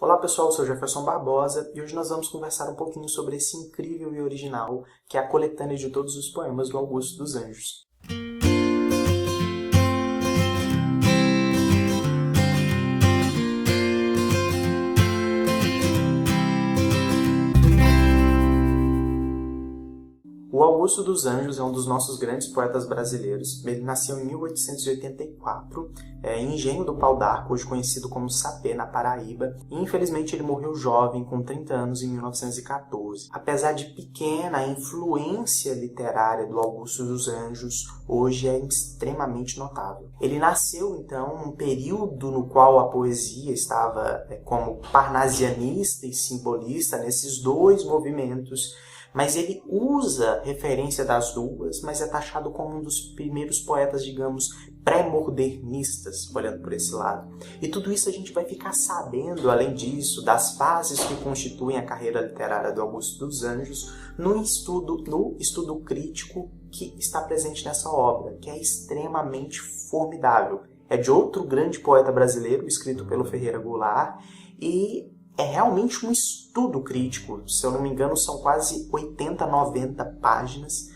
Olá pessoal, eu sou Jefferson Barbosa e hoje nós vamos conversar um pouquinho sobre esse incrível e original que é a coletânea de todos os poemas do Augusto dos Anjos. O Augusto dos Anjos é um dos nossos grandes poetas brasileiros. Ele nasceu em 1884, em Engenho do Pau d'Arco, hoje conhecido como Sapé, na Paraíba, e infelizmente ele morreu jovem, com 30 anos, em 1914. Apesar de pequena, a influência literária do Augusto dos Anjos hoje é extremamente notável. Ele nasceu, então, num período no qual a poesia estava como parnasianista e simbolista, nesses dois movimentos, mas ele usa referência das duas, mas é taxado como um dos primeiros poetas, digamos, pré-modernistas, olhando por esse lado. E tudo isso a gente vai ficar sabendo, além disso, das fases que constituem a carreira literária do Augusto dos Anjos, no estudo crítico que está presente nessa obra, que é extremamente formidável. É de outro grande poeta brasileiro, escrito pelo Ferreira Goulart, e é realmente um estudo crítico. Se eu não me engano, são quase 80, 90 páginas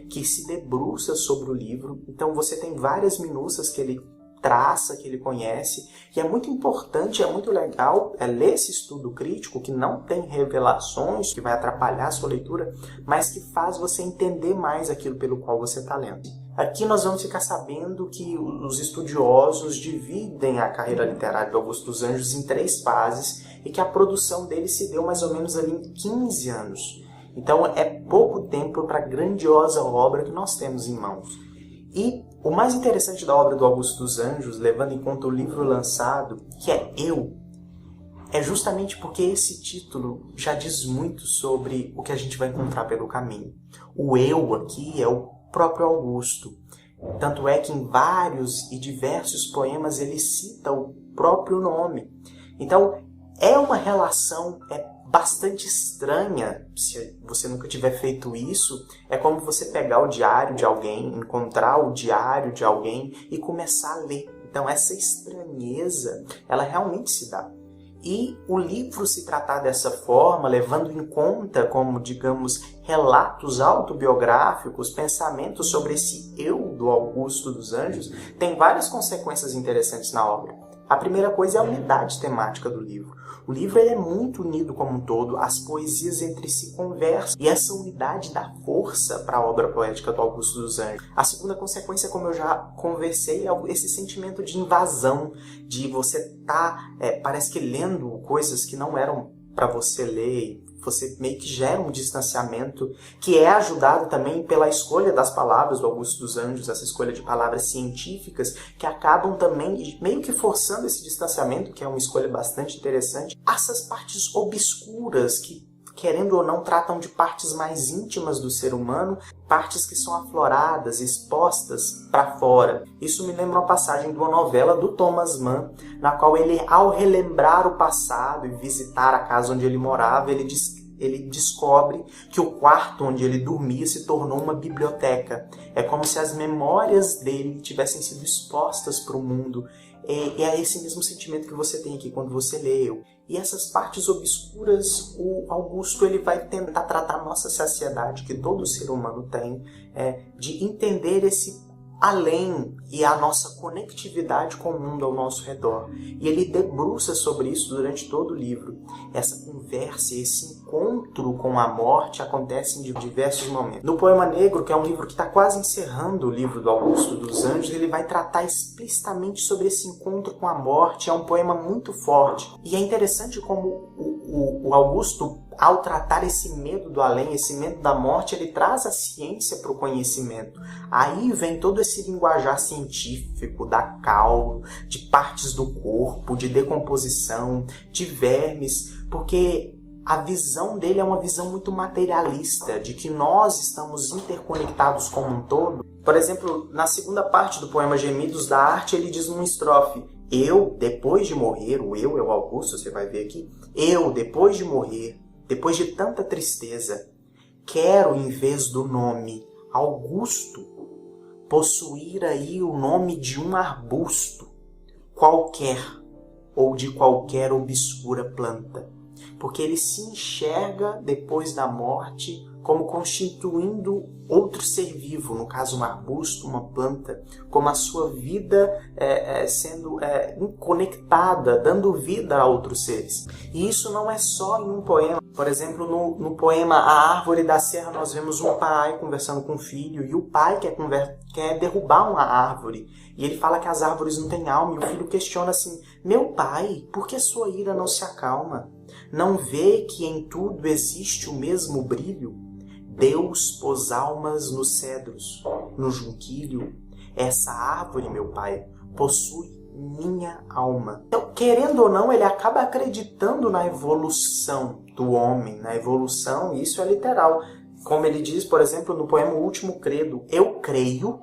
que se debruça sobre o livro. Então você tem várias minúcias que ele traça, que ele conhece, e é muito importante, é muito legal ler esse estudo crítico, que não tem revelações, que vai atrapalhar a sua leitura, mas que faz você entender mais aquilo pelo qual você está lendo. Aqui nós vamos ficar sabendo que os estudiosos dividem a carreira literária do Augusto dos Anjos em 3 fases e que a produção dele se deu mais ou menos ali em 15 anos. Então é pouco tempo para a grandiosa obra que nós temos em mãos. E o mais interessante da obra do Augusto dos Anjos, levando em conta o livro lançado, que é Eu, é justamente porque esse título já diz muito sobre o que a gente vai encontrar pelo caminho. O Eu aqui é o próprio Augusto. Tanto é que em vários e diversos poemas ele cita o próprio nome. Então, é uma relação bastante estranha. Se você nunca tiver feito isso, é como você pegar o diário de alguém, encontrar o diário de alguém e começar a ler. Então, essa estranheza, ela realmente se dá. E o livro se tratar dessa forma, levando em conta como, digamos, relatos autobiográficos, pensamentos sobre esse eu do Augusto dos Anjos, tem várias consequências interessantes na obra. A primeira coisa é a unidade temática do livro. O livro é muito unido como um todo, as poesias entre si conversam, e essa unidade dá força para a obra poética do Augusto dos Anjos. A segunda consequência, como eu já conversei, é esse sentimento de invasão, de você parece que lendo coisas que não eram para você ler, você meio que gera um distanciamento, que é ajudado também pela escolha das palavras do Augusto dos Anjos, essa escolha de palavras científicas, que acabam também meio que forçando esse distanciamento, que é uma escolha bastante interessante. Essas partes obscuras que, querendo ou não, tratam de partes mais íntimas do ser humano, partes que são afloradas, expostas para fora. Isso me lembra uma passagem de uma novela do Thomas Mann, na qual ele, ao relembrar o passado e visitar a casa onde ele morava, ele descobre que o quarto onde ele dormia se tornou uma biblioteca. É como se as memórias dele tivessem sido expostas para o mundo. E é esse mesmo sentimento que você tem aqui quando você lê Eu. E essas partes obscuras, o Augusto ele vai tentar tratar a nossa saciedade, que todo ser humano tem, de entender esse além e a nossa conectividade com o mundo ao nosso redor. E ele debruça sobre isso durante todo o livro. Essa conversa, esse encontro com a morte acontece em diversos momentos. No Poema Negro, que é um livro que está quase encerrando o livro do Augusto dos Anjos, ele vai tratar explicitamente sobre esse encontro com a morte. É um poema muito forte. E é interessante como o Augusto, ao tratar esse medo do além, esse medo da morte, ele traz a ciência para o conhecimento. Aí vem todo esse linguajar científico da cauda, de partes do corpo, de decomposição, de vermes, porque a visão dele é uma visão muito materialista, de que nós estamos interconectados como um todo. Por exemplo, na segunda parte do poema Gemidos da Arte, ele diz numa estrofe: eu, depois de morrer, o eu é o Augusto, você vai ver aqui, eu, depois de morrer, depois de tanta tristeza, quero, em vez do nome Augusto, possuir aí o nome de um arbusto qualquer, ou de qualquer obscura planta, porque ele se enxerga depois da morte como constituindo outro ser vivo, no caso um arbusto, uma planta, como a sua vida sendo conectada, dando vida a outros seres. E isso não é só em um poema. Por exemplo, no poema A Árvore da Serra, nós vemos um pai conversando com o filho, e o pai quer derrubar uma árvore. E ele fala que as árvores não têm alma, e o filho questiona assim: meu pai, por que sua ira não se acalma? Não vê que em tudo existe o mesmo brilho? Deus pôs almas nos cedros, no junquilho. Essa árvore, meu pai, possui minha alma. Então, querendo ou não, ele acaba acreditando na evolução do homem, na evolução, e isso é literal. Como ele diz, por exemplo, no poema O Último Credo: eu creio,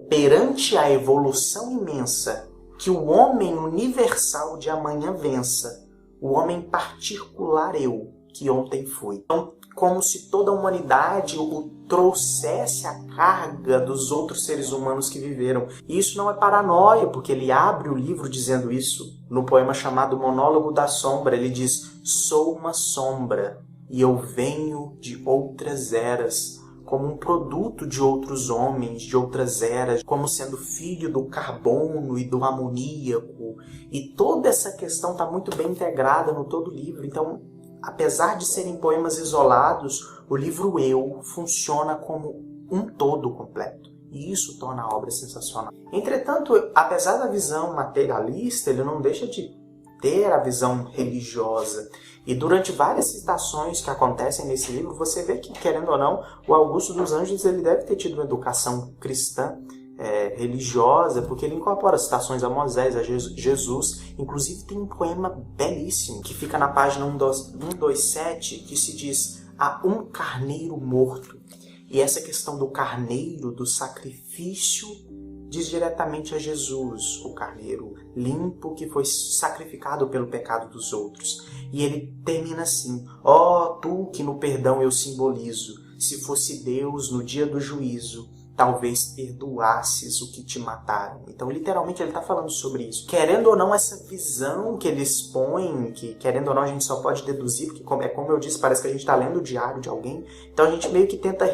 perante a evolução imensa, que o homem universal de amanhã vença, o homem particular eu, que ontem fui. Então, como se toda a humanidade o trouxesse a carga dos outros seres humanos que viveram. E isso não é paranoia, porque ele abre o livro dizendo isso. No poema chamado Monólogo da Sombra, ele diz: sou uma sombra, e eu venho de outras eras, como um produto de outros homens, de outras eras, como sendo filho do carbono e do amoníaco. E toda essa questão está muito bem integrada no todo o livro. Então, apesar de serem poemas isolados, o livro Eu funciona como um todo completo. E isso torna a obra sensacional. Entretanto, apesar da visão materialista, ele não deixa de ter a visão religiosa. E durante várias citações que acontecem nesse livro, você vê que, querendo ou não, o Augusto dos Anjos ele deve ter tido uma educação cristã, religiosa, porque ele incorpora citações a Moisés, a Jesus. Inclusive tem um poema belíssimo que fica na página 127, que se diz: há um carneiro morto. E essa questão do carneiro, do sacrifício, diz diretamente a Jesus, o carneiro limpo que foi sacrificado pelo pecado dos outros. E ele termina assim: ó, tu que no perdão eu simbolizo, se fosse Deus no dia do juízo, talvez perdoasses o que te mataram. Então, literalmente, ele está falando sobre isso. Querendo ou não, essa visão que ele expõe, que querendo ou não a gente só pode deduzir, porque como eu disse, parece que a gente está lendo o diário de alguém, então a gente meio que tenta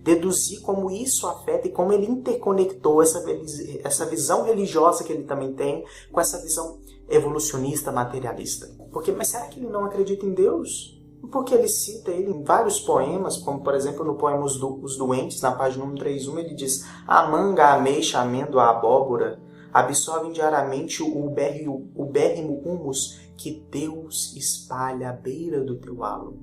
deduzir como isso afeta e como ele interconectou essa visão religiosa que ele também tem com essa visão evolucionista, materialista. Mas será que ele não acredita em Deus? Porque ele cita ele em vários poemas, como por exemplo no poema Os Doentes, na página 131, ele diz: a manga, a ameixa, a amêndoa, a abóbora absorvem diariamente o bérrimo humus que Deus espalha à beira do teu halo.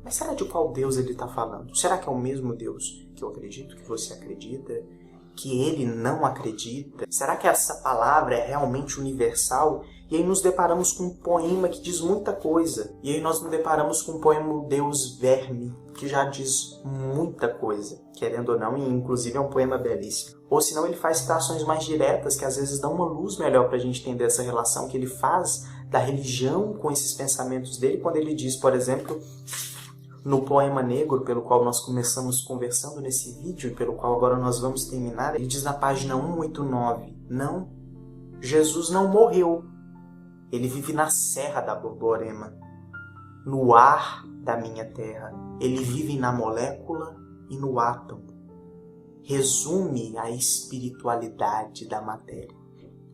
Mas será de qual Deus ele está falando? Será que é o mesmo Deus que eu acredito, que você acredita, que ele não acredita? Será que essa palavra é realmente universal? E aí nos deparamos com um poema que diz muita coisa. E aí nós nos deparamos com o poema Deus Verme, que já diz muita coisa, querendo ou não, e inclusive é um poema belíssimo. Ou senão ele faz citações mais diretas, que às vezes dão uma luz melhor para a gente entender essa relação que ele faz da religião com esses pensamentos dele, quando ele diz, por exemplo, no poema Negro, pelo qual nós começamos conversando nesse vídeo, e pelo qual agora nós vamos terminar, ele diz na página 189, não, Jesus não morreu. Ele vive na serra da Borborema, no ar da minha terra. Ele vive na molécula e no átomo. Resume a espiritualidade da matéria.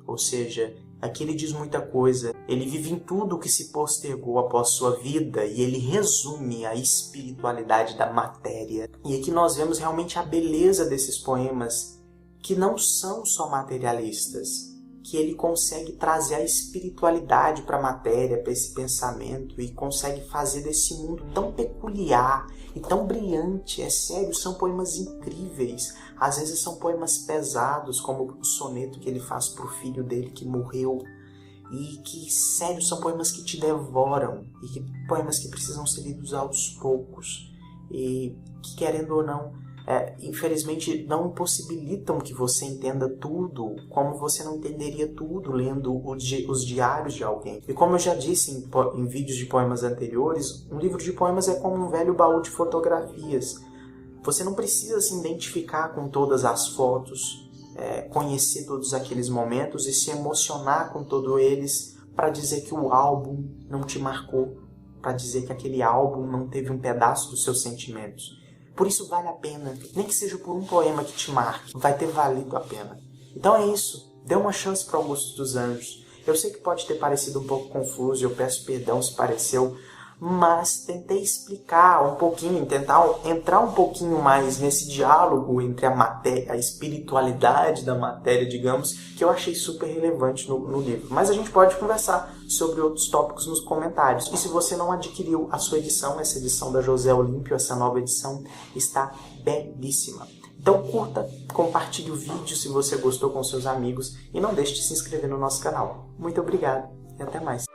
Ou seja, aqui ele diz muita coisa. Ele vive em tudo que se postergou após sua vida e ele resume a espiritualidade da matéria. E aqui nós vemos realmente a beleza desses poemas, que não são só materialistas, que ele consegue trazer a espiritualidade para a matéria, para esse pensamento, e consegue fazer desse mundo tão peculiar e tão brilhante. É sério, são poemas incríveis. Às vezes são poemas pesados, como o soneto que ele faz para o filho dele que morreu. E que, sério, são poemas que te devoram, e poemas que precisam ser lidos aos poucos. E que, querendo ou não, infelizmente não impossibilitam que você entenda tudo, como você não entenderia tudo lendo os diários de alguém. E como eu já disse em vídeos de poemas anteriores, um livro de poemas é como um velho baú de fotografias. Você não precisa se identificar com todas as fotos, conhecer todos aqueles momentos e se emocionar com todos eles, para dizer que o álbum não te marcou, para dizer que aquele álbum não teve um pedaço dos seus sentimentos. Por isso vale a pena, nem que seja por um poema que te marque, vai ter valido a pena. Então é isso, dê uma chance para Augusto dos Anjos. Eu sei que pode ter parecido um pouco confuso, eu peço perdão se pareceu, mas tentei explicar um pouquinho, tentar entrar um pouquinho mais nesse diálogo entre a matéria, a espiritualidade da matéria, digamos, que eu achei super relevante no livro. Mas a gente pode conversar sobre outros tópicos nos comentários. E se você não adquiriu a sua edição, essa edição da José Olímpio, essa nova edição está belíssima. Então curta, compartilhe o vídeo se você gostou com seus amigos e não deixe de se inscrever no nosso canal. Muito obrigado e até mais.